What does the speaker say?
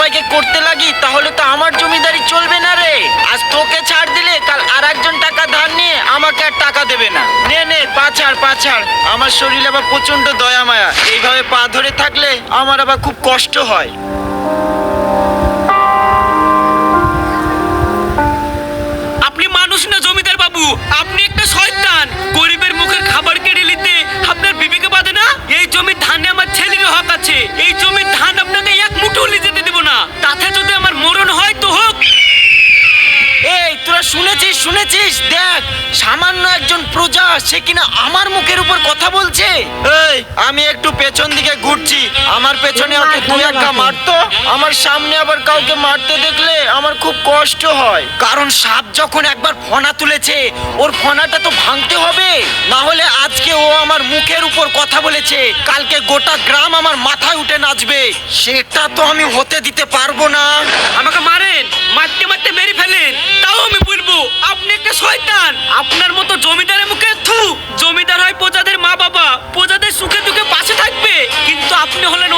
সবাইকে করতে লাগি তাহলে তো আমার জমিদারি চলবে না রে। আজ তোকে ছাড় দিলে কাল আর একজন টাকা ধার নিয়ে আমাকে আর টাকা দেবে না। নে নে পা ছাড় পা ছাড়, আমার শরীরে আবার প্রচন্ড দয়া মায়া, এইভাবে পা ধরে থাকলে আমার আবার খুব কষ্ট হয়। আপনি মানুষ না জমিদার বাবু, আপনি একটা শয়তান। গরিবের মুখের খাবার কেড়ে নিতে আপনার বিবেকে বাঁধে না? এই জমির ধানে আমার ছেলের হক আছে, এই জমির ধান আপনাকে এক মুঠো যেতে দেব না। তাতে যদি আমার মরণ হয় তো হোক। এই তোরা শুনেছিস দেখ, সামান্য একজন প্রজা সে কিনা আমার মুখের উপর কথা বলছে। এই আমি একটু পেছন দিকে ঘুরছি, আমার পেছনে ওকে দুই একটা মারতো, আমার সামনে আবার কাউকে মারতে দেখলে আমার খুব কষ্ট হয়। কারণ সাপ যখন একবার ফনা তুলেছে ওর ফনাটা তো ভাঙতে হবে, না হলে আজকে ও আমার মুখের উপর কথা বলেছে, কালকে গোটা গ্রাম আমার মাথায় উঠে নাচবে, সেটা তো আমি হতে দিতে পারবো না। আমাকে মারেন, মারতে মারতে মেরে ফেলেন, তাও আমি বলবো আপনি একটা শয়তান। আপনার মতো জমিদারের মুখে থু। জমিদার হয় প্রজাদের মা বাবা, প্রজাদের সুখে দুঃখে পাশে থাকবে, কিন্তু আপনি হলেন